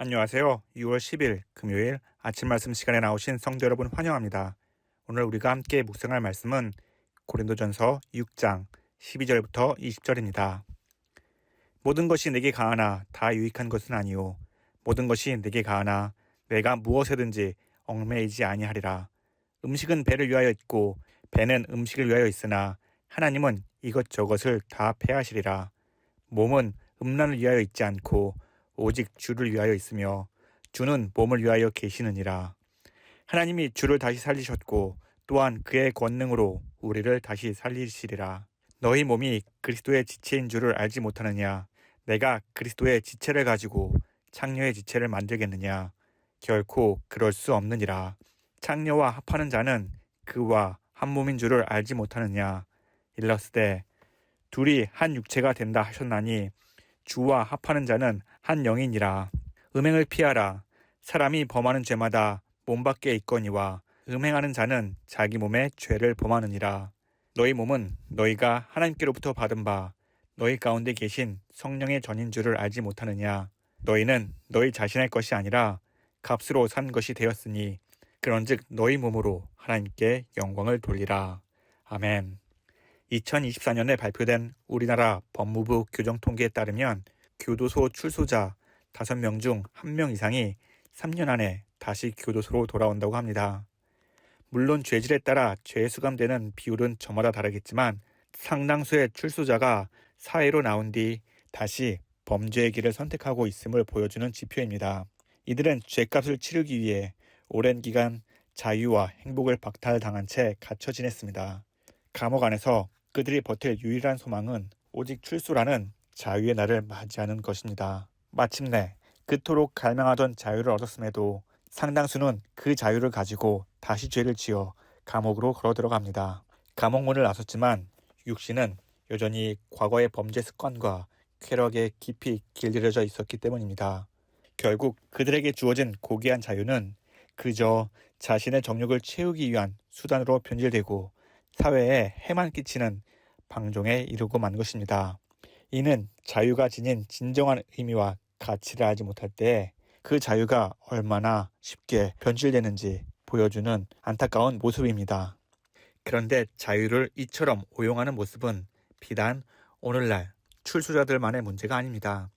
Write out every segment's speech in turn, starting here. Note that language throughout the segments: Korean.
안녕하세요. 6월 10일 금요일 아침 말씀 시간에 나오신 성도 여러분 환영합니다. 오늘 우리가 함께 묵상할 말씀은 고린도전서 6장 12절부터 20절입니다. 모든 것이 내게 가하나 다 유익한 것은 아니요 모든 것이 내게 가하나 내가 무엇에든지 얽매이지 아니하리라. 음식은 배를 위하여 있고 배는 음식을 위하여 있으나 하나님은 이것저것을 다 패하시리라. 몸은 음란을 위하여 있지 않고 오직 주를 위하여 있으며 주는 몸을 위하여 계시느니라. 하나님이 주를 다시 살리셨고 또한 그의 권능으로 우리를 다시 살리시리라. 너희 몸이 그리스도의 지체인 줄을 알지 못하느냐? 내가 그리스도의 지체를 가지고 창녀의 지체를 만들겠느냐? 결코 그럴 수 없느니라. 창녀와 합하는 자는 그와 한 몸인 줄을 알지 못하느냐? 일러스되 둘이 한 육체가 된다 하셨나니 주와 합하는 자는 한 영이니라. 음행을 피하라. 사람이 범하는 죄마다 몸 밖에 있거니와 음행하는 자는 자기 몸에 죄를 범하느니라. 너희 몸은 너희가 하나님께로부터 받은 바 너희 가운데 계신 성령의 전인 줄을 알지 못하느냐. 너희는 너희 자신의 것이 아니라 값으로 산 것이 되었으니 그런즉 너희 몸으로 하나님께 영광을 돌리라. 아멘. 2024년에 발표된 우리나라 법무부 규정통계에 따르면 교도소 출소자 5명 중 1명 이상이 3년 안에 다시 교도소로 돌아온다고 합니다. 물론 죄질에 따라 죄에 수감되는 비율은 저마다 다르겠지만 상당수의 출소자가 사회로 나온 뒤 다시 범죄의 길을 선택하고 있음을 보여주는 지표입니다. 이들은 죄값을 치르기 위해 오랜 기간 자유와 행복을 박탈당한 채 갇혀 지냈습니다. 감옥 안에서 그들이 버틸 유일한 소망은 오직 출소라는 자유의 날을 맞이하는 것입니다. 마침내 그토록 갈망하던 자유를 얻었음에도 상당수는 그 자유를 가지고 다시 죄를 지어 감옥으로 걸어 들어갑니다. 감옥문을 나섰지만 육신은 여전히 과거의 범죄 습관과 쾌락에 깊이 길들여져 있었기 때문입니다. 결국 그들에게 주어진 고귀한 자유는 그저 자신의 정욕을 채우기 위한 수단으로 변질되고 사회에 해만 끼치는 방종에 이르고 만 것입니다. 이는 자유가 지닌 진정한 의미와 가치를 알지 못할 때 그 자유가 얼마나 쉽게 변질되는지 보여주는 안타까운 모습입니다. 그런데 자유를 이처럼 오용하는 모습은 비단 오늘날 출소자들만의 문제가 아닙니다.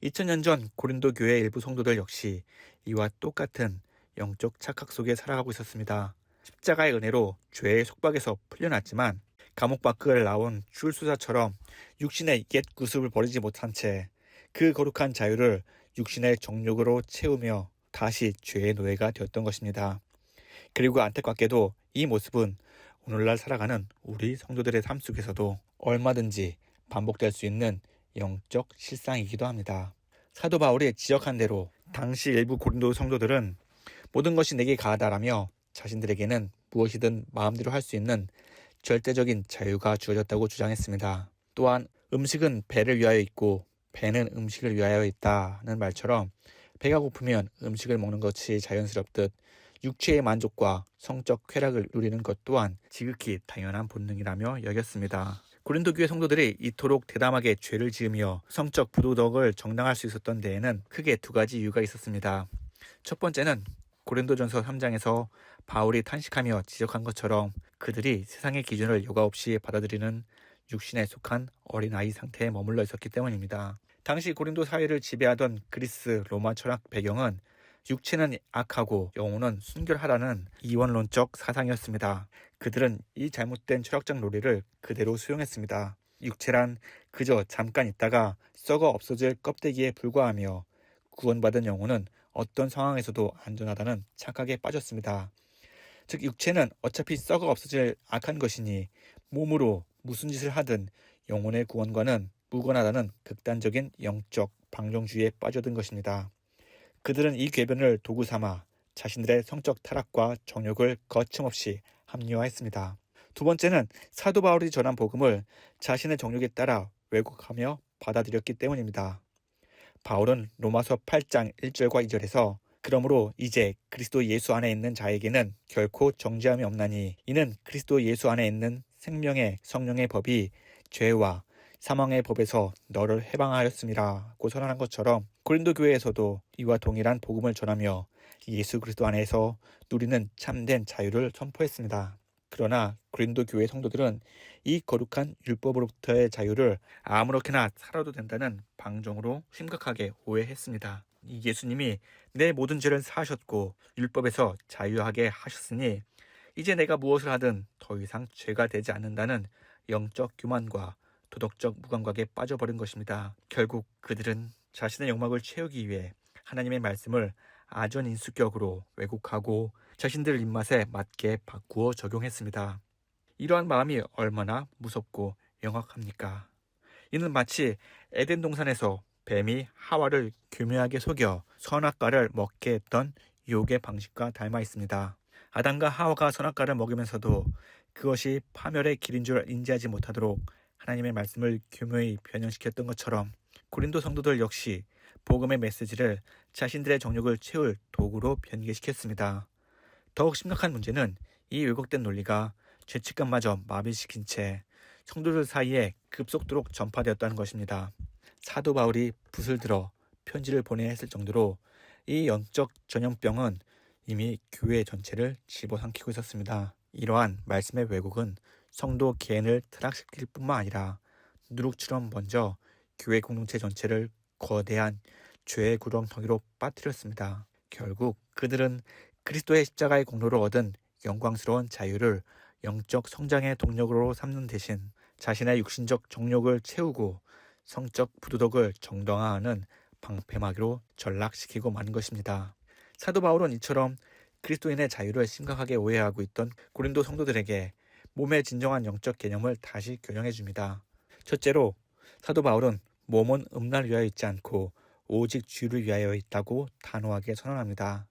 2000년 전 고린도 교회 일부 성도들 역시 이와 똑같은 영적 착각 속에 살아가고 있었습니다. 십자가의 은혜로 죄의 속박에서 풀려났지만 감옥 밖을 나온 출소자처럼 육신의 옛 구습을 버리지 못한 채 그 거룩한 자유를 육신의 정욕으로 채우며 다시 죄의 노예가 되었던 것입니다. 그리고 안타깝게도 이 모습은 오늘날 살아가는 우리 성도들의 삶 속에서도 얼마든지 반복될 수 있는 영적 실상이기도 합니다. 사도 바울이 지적한 대로 당시 일부 고린도 성도들은 모든 것이 내게 가하다라며 자신들에게는 무엇이든 마음대로 할 수 있는 절대적인 자유가 주어졌다고 주장했습니다. 또한 음식은 배를 위하여 있고 배는 음식을 위하여 있다는 말처럼 배가 고프면 음식을 먹는 것이 자연스럽듯 육체의 만족과 성적 쾌락을 누리는 것 또한 지극히 당연한 본능이라며 여겼습니다. 고린도 교회 성도들이 이토록 대담하게 죄를 지으며 성적 부도덕을 정당할 수 있었던 데에는 크게 두 가지 이유가 있었습니다. 첫 번째는 고린도전서 3장에서 바울이 탄식하며 지적한 것처럼 그들이 세상의 기준을 여과 없이 받아들이는 육신에 속한 어린아이 상태에 머물러 있었기 때문입니다. 당시 고린도 사회를 지배하던 그리스 로마 철학 배경은 육체는 악하고 영혼은 순결하라는 이원론적 사상이었습니다. 그들은 이 잘못된 철학적 논리를 그대로 수용했습니다. 육체란 그저 잠깐 있다가 썩어 없어질 껍데기에 불과하며 구원받은 영혼은 어떤 상황에서도 안전하다는 착각에 빠졌습니다. 즉 육체는 어차피 썩어 없어질 악한 것이니 몸으로 무슨 짓을 하든 영혼의 구원과는 무관하다는 극단적인 영적 방종주의에 빠져든 것입니다. 그들은 이 궤변을 도구 삼아 자신들의 성적 타락과 정욕을 거침없이 합리화했습니다. 두 번째는 사도 바울이 전한 복음을 자신의 정욕에 따라 왜곡하며 받아들였기 때문입니다. 바울은 로마서 8장 1절과 2절에서 그러므로 이제 그리스도 예수 안에 있는 자에게는 결코 정죄함이 없나니 이는 그리스도 예수 안에 있는 생명의 성령의 법이 죄와 사망의 법에서 너를 해방하였음이라고 선언한 것처럼 고린도 교회에서도 이와 동일한 복음을 전하며 예수 그리스도 안에서 누리는 참된 자유를 선포했습니다. 그러나 고린도 교회 성도들은 이 거룩한 율법으로부터의 자유를 아무렇게나 살아도 된다는 방종으로 심각하게 오해했습니다. 예수님이 내 모든 죄를 사하셨고 율법에서 자유하게 하셨으니 이제 내가 무엇을 하든 더 이상 죄가 되지 않는다는 영적 교만과 도덕적 무감각에 빠져버린 것입니다. 결국 그들은 자신의 욕망을 채우기 위해 하나님의 말씀을 아전인수격으로 왜곡하고 자신들 입맛에 맞게 바꾸어 적용했습니다. 이러한 마음이 얼마나 무섭고 영악합니까? 이는 마치 에덴 동산에서 뱀이 하와를 교묘하게 속여 선악과를 먹게 했던 유혹의 방식과 닮아 있습니다. 아담과 하와가 선악과를 먹으면서도 그것이 파멸의 길인 줄 인지하지 못하도록 하나님의 말씀을 교묘히 변형시켰던 것처럼 고린도 성도들 역시 복음의 메시지를 자신들의 정욕을 채울 도구로 변개시켰습니다. 더욱 심각한 문제는 이 왜곡된 논리가 죄책감마저 마비시킨 채 성도들 사이에 급속도로 전파되었다는 것입니다. 사도 바울이 붓을 들어 편지를 보내야 했을 정도로 이 영적 전염병은 이미 교회 전체를 집어삼키고 있었습니다. 이러한 말씀의 왜곡은 성도 개인을 타락시킬 뿐만 아니라 누룩처럼 먼저 교회 공동체 전체를 거대한 죄의 구렁텅이로 빠뜨렸습니다. 결국 그들은 그리스도의 십자가의 공로로 얻은 영광스러운 자유를 영적 성장의 동력으로 삼는 대신 자신의 육신적 정욕을 채우고 성적 부도덕을 정당화하는 방패막이로 전락시키고 마는 것입니다. 사도 바울은 이처럼 그리스도인의 자유를 심각하게 오해하고 있던 고린도 성도들에게 몸의 진정한 영적 개념을 다시 교정해 줍니다. 첫째로 사도 바울은 몸은 음란을 위하여 있지 않고 오직 주를 위하여 있다고 단호하게 선언합니다.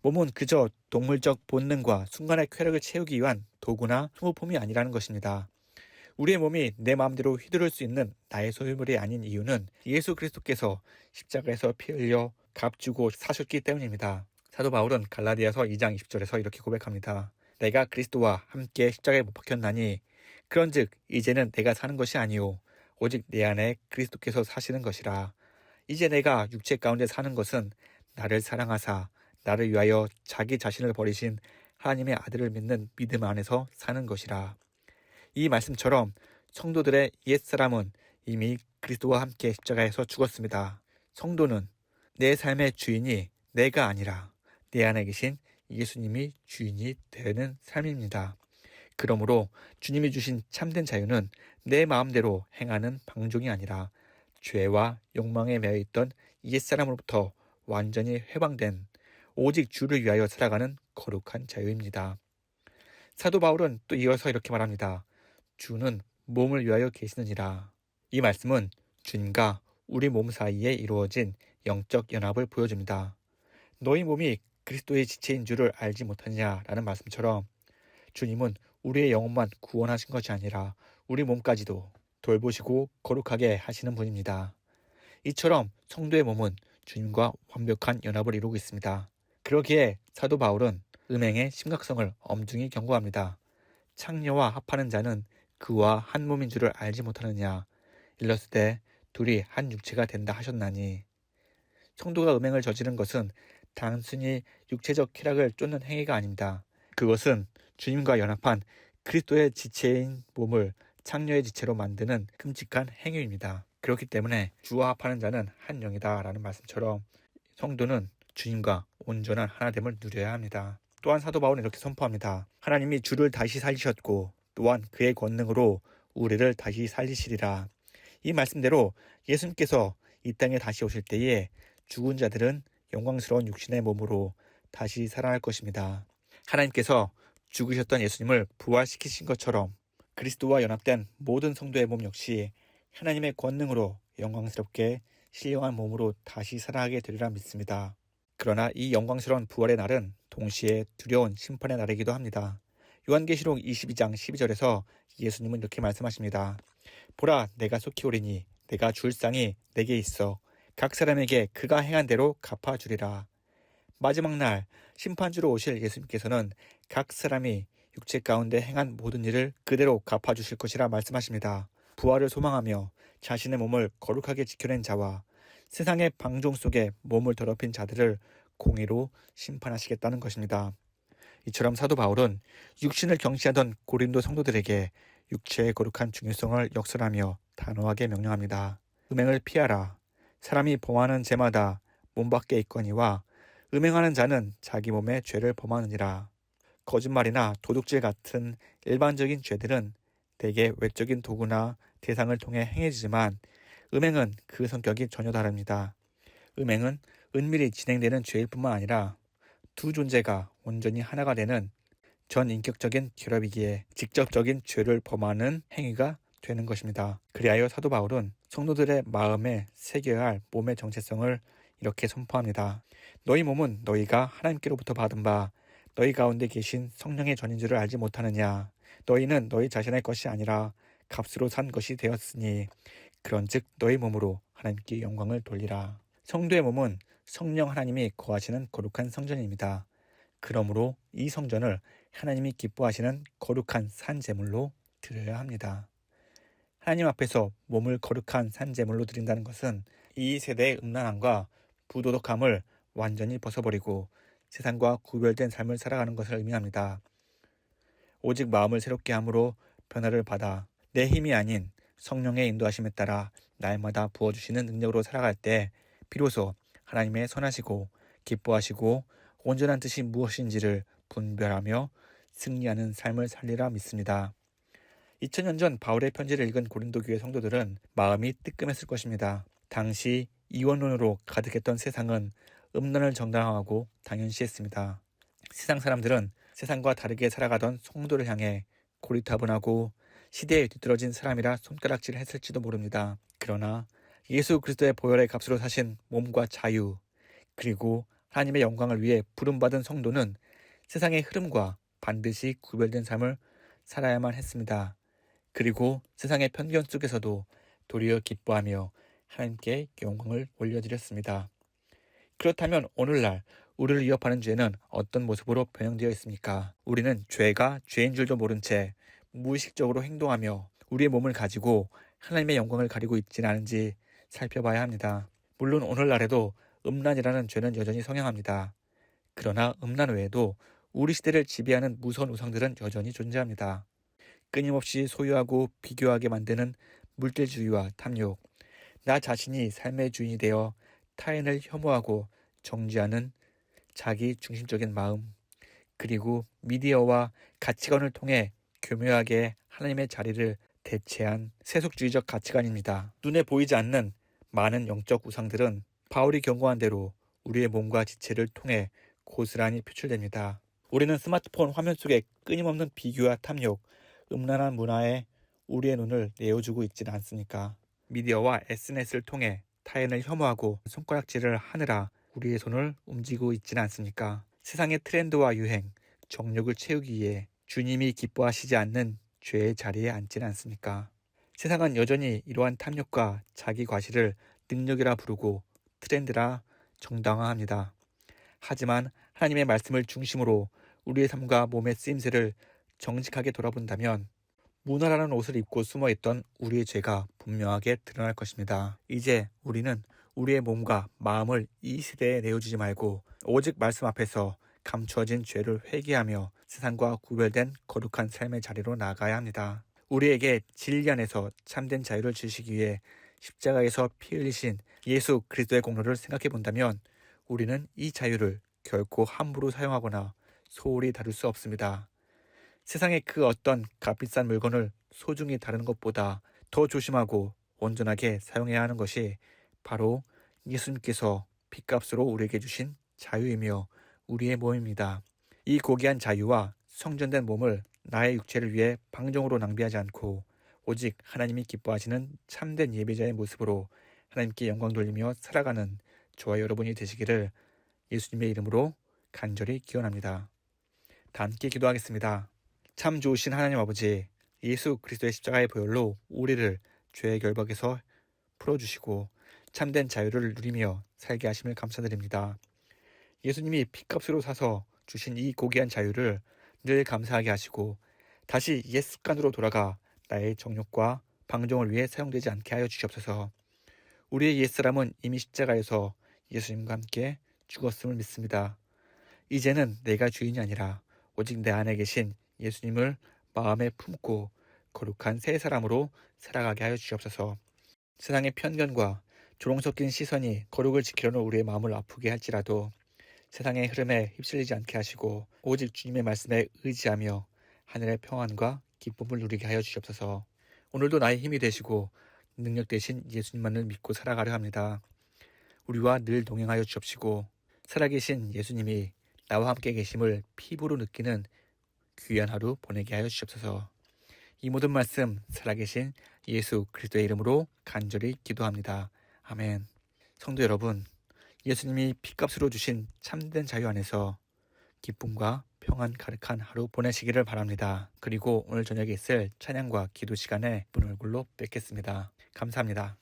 몸은 그저 동물적 본능과 순간의 쾌락을 채우기 위한 도구나 소모품이 아니라는 것입니다. 우리의 몸이 내 마음대로 휘두를 수 있는 나의 소유물이 아닌 이유는 예수 그리스도께서 십자가에서 피 흘려 값주고 사셨기 때문입니다. 사도 바울은 갈라디아서 2장 20절에서 이렇게 고백합니다. 내가 그리스도와 함께 십자가에 못 박혔나니 그런즉 이제는 내가 사는 것이 아니요 오직 내 안에 그리스도께서 사시는 것이라. 이제 내가 육체 가운데 사는 것은 나를 사랑하사 나를 위하여 자기 자신을 버리신 하나님의 아들을 믿는 믿음 안에서 사는 것이라. 이 말씀처럼 성도들의 옛사람은 이미 그리스도와 함께 십자가에서 죽었습니다. 성도는 내 삶의 주인이 내가 아니라 내 안에 계신 예수님이 주인이 되는 삶입니다. 그러므로 주님이 주신 참된 자유는 내 마음대로 행하는 방종이 아니라 죄와 욕망에 매여있던 옛사람으로부터 완전히 해방된 오직 주를 위하여 살아가는 거룩한 자유입니다. 사도 바울은 또 이어서 이렇게 말합니다. 주는 몸을 위하여 계시느니라. 이 말씀은 주님과 우리 몸 사이에 이루어진 영적 연합을 보여줍니다. 너희 몸이 그리스도의 지체인 줄을 알지 못하느냐라는 말씀처럼 주님은 우리의 영혼만 구원하신 것이 아니라 우리 몸까지도 돌보시고 거룩하게 하시는 분입니다. 이처럼 성도의 몸은 주님과 완벽한 연합을 이루고 있습니다. 그러기에 사도 바울은 음행의 심각성을 엄중히 경고합니다. 창녀와 합하는 자는 그와 한 몸인 줄을 알지 못하느냐. 일렀을 둘이 한 육체가 된다 하셨나니. 성도가 음행을 저지른 것은 단순히 육체적 쾌락을 쫓는 행위가 아닙니다. 그것은 주님과 연합한 그리스도의 지체인 몸을 창녀의 지체로 만드는 끔찍한 행위입니다. 그렇기 때문에 주와 합하는 자는 한 영이다 라는 말씀처럼 성도는 주님과 온전한 하나됨을 누려야 합니다. 또한 사도 바울은 이렇게 선포합니다. 하나님이 주를 다시 살리셨고 또한 그의 권능으로 우리를 다시 살리시리라. 이 말씀대로 예수님께서 이 땅에 다시 오실 때에 죽은 자들은 영광스러운 육신의 몸으로 다시 살아날 것입니다. 하나님께서 죽으셨던 예수님을 부활시키신 것처럼 그리스도와 연합된 모든 성도의 몸 역시 하나님의 권능으로 영광스럽게 신령한 몸으로 다시 살아가게 되리라 믿습니다. 그러나 이 영광스러운 부활의 날은 동시에 두려운 심판의 날이기도 합니다. 요한계시록 22장 12절에서 예수님은 이렇게 말씀하십니다. 보라, 내가 속히 오리니 내가 줄 쌍이 내게 있어 각 사람에게 그가 행한 대로 갚아주리라. 마지막 날 심판주로 오실 예수님께서는 각 사람이 육체 가운데 행한 모든 일을 그대로 갚아주실 것이라 말씀하십니다. 부활을 소망하며 자신의 몸을 거룩하게 지켜낸 자와 세상의 방종 속에 몸을 더럽힌 자들을 공의로 심판하시겠다는 것입니다. 이처럼 사도 바울은 육신을 경시하던 고린도 성도들에게 육체의 거룩한 중요성을 역설하며 단호하게 명령합니다. 음행을 피하라. 사람이 범하는 죄마다 몸 밖에 있거니와 음행하는 자는 자기 몸에 죄를 범하느니라. 거짓말이나 도둑질 같은 일반적인 죄들은 대개 외적인 도구나 대상을 통해 행해지지만 음행은 그 성격이 전혀 다릅니다. 음행은 은밀히 진행되는 죄일 뿐만 아니라 두 존재가 온전히 하나가 되는 전인격적인 결합이기에 직접적인 죄를 범하는 행위가 되는 것입니다. 그리하여 사도 바울은 성도들의 마음에 새겨야 할 몸의 정체성을 이렇게 선포합니다. 너희 몸은 너희가 하나님께로부터 받은 바 너희 가운데 계신 성령의 전인 줄을 알지 못하느냐. 너희는 너희 자신의 것이 아니라 값으로 산 것이 되었으니 그런즉 너희 몸으로 하나님께 영광을 돌리라. 성도의 몸은 성령 하나님이 거하시는 거룩한 성전입니다. 그러므로 이 성전을 하나님이 기뻐하시는 거룩한 산제물로 드려야 합니다. 하나님 앞에서 몸을 거룩한 산제물로 드린다는 것은 이 세대의 음란함과 부도덕함을 완전히 벗어버리고 세상과 구별된 삶을 살아가는 것을 의미합니다. 오직 마음을 새롭게 함으로 변화를 받아 내 힘이 아닌 성령의 인도하심에 따라 날마다 부어주시는 능력으로 살아갈 때 비로소 하나님의 선하시고 기뻐하시고 온전한 뜻이 무엇인지를 분별하며 승리하는 삶을 살리라 믿습니다. 2000년 전 바울의 편지를 읽은 고린도 교회 성도들은 마음이 뜨끔했을 것입니다. 당시 이원론으로 가득했던 세상은 음란을 정당화하고 당연시했습니다. 세상 사람들은 세상과 다르게 살아가던 성도를 향해 고리타분하고 시대에 뒤떨어진 사람이라 손가락질을 했을지도 모릅니다. 그러나 예수 그리스도의 보혈의 값으로 사신 몸과 자유, 그리고 하나님의 영광을 위해 부름받은 성도는 세상의 흐름과 반드시 구별된 삶을 살아야만 했습니다. 그리고 세상의 편견 속에서도 도리어 기뻐하며 하나님께 영광을 올려드렸습니다. 그렇다면 오늘날 우리를 위협하는 죄는 어떤 모습으로 변형되어 있습니까? 우리는 죄가 죄인 줄도 모른 채 무의식적으로 행동하며 우리의 몸을 가지고 하나님의 영광을 가리고 있지는 않은지 살펴봐야 합니다. 물론 오늘날에도 음란이라는 죄는 여전히 성행합니다. 그러나 음란 외에도 우리 시대를 지배하는 무서운 우상들은 여전히 존재합니다. 끊임없이 소유하고 비교하게 만드는 물질주의와 탐욕, 나 자신이 삶의 주인이 되어 타인을 혐오하고 정죄하는 자기 중심적인 마음, 그리고 미디어와 가치관을 통해 교묘하게 하나님의 자리를 대체한 세속주의적 가치관입니다. 눈에 보이지 않는 많은 영적 우상들은 바울이 경고한 대로 우리의 몸과 지체를 통해 고스란히 표출됩니다. 우리는 스마트폰 화면 속에 끊임없는 비교와 탐욕, 음란한 문화에 우리의 눈을 내어주고 있지는 않습니까? 미디어와 SNS를 통해 타인을 혐오하고 손가락질을 하느라 우리의 손을 움직이고 있지는 않습니까? 세상의 트렌드와 유행, 정욕을 채우기 위해 주님이 기뻐하시지 않는 죄의 자리에 앉지는 않습니까? 세상은 여전히 이러한 탐욕과 자기 과시를 능력이라 부르고 트렌드라 정당화합니다. 하지만 하나님의 말씀을 중심으로 우리의 삶과 몸의 쓰임새를 정직하게 돌아본다면 문화라는 옷을 입고 숨어있던 우리의 죄가 분명하게 드러날 것입니다. 이제 우리는 우리의 몸과 마음을 이 시대에 내어주지 말고 오직 말씀 앞에서 감추어진 죄를 회개하며 세상과 구별된 거룩한 삶의 자리로 나아가야 합니다. 우리에게 진리 안에서 참된 자유를 주시기 위해 십자가에서 피 흘리신 예수 그리스도의 공로를 생각해 본다면 우리는 이 자유를 결코 함부로 사용하거나 소홀히 다룰 수 없습니다. 세상의 그 어떤 값비싼 물건을 소중히 다루는 것보다 더 조심하고 온전하게 사용해야 하는 것이 바로 예수님께서 핏값으로 우리에게 주신 자유이며 우리의 몸입니다. 이 고귀한 자유와 성전된 몸을 나의 육체를 위해 방종으로 낭비하지 않고 오직 하나님이 기뻐하시는 참된 예배자의 모습으로 하나님께 영광 돌리며 살아가는 저와 여러분이 되시기를 예수님의 이름으로 간절히 기원합니다. 다 함께 기도하겠습니다. 참 좋으신 하나님 아버지, 예수 그리스도의 십자가의 보혈로 우리를 죄의 결박에서 풀어주시고 참된 자유를 누리며 살게 하심을 감사드립니다. 예수님이 핏값으로 사서 주신 이 고귀한 자유를 늘 감사하게 하시고 다시 옛 습관으로 돌아가 나의 정욕과 방종을 위해 사용되지 않게 하여 주시옵소서. 우리의 옛사람은 이미 십자가에서 예수님과 함께 죽었음을 믿습니다. 이제는 내가 주인이 아니라 오직 내 안에 계신 예수님을 마음에 품고 거룩한 새 사람으로 살아가게 하여 주시옵소서. 세상의 편견과 조롱 섞인 시선이 거룩을 지키려는 우리의 마음을 아프게 할지라도 세상의 흐름에 휩쓸리지 않게 하시고 오직 주님의 말씀에 의지하며 하늘의 평안과 기쁨을 누리게 하여 주시옵소서. 오늘도 나의 힘이 되시고 능력 되신 예수님만을 믿고 살아가려 합니다. 우리와 늘 동행하여 주옵시고 살아계신 예수님이 나와 함께 계심을 피부로 느끼는 귀한 하루 보내게 하여 주시옵소서. 이 모든 말씀 살아계신 예수 그리스도의 이름으로 간절히 기도합니다. 아멘. 성도 여러분, 예수님이 피값으로 주신 참된 자유 안에서 기쁨과 평안 가득한 하루 보내시기를 바랍니다. 그리고 오늘 저녁에 있을 찬양과 기도 시간에 분 얼굴로 뵙겠습니다. 감사합니다.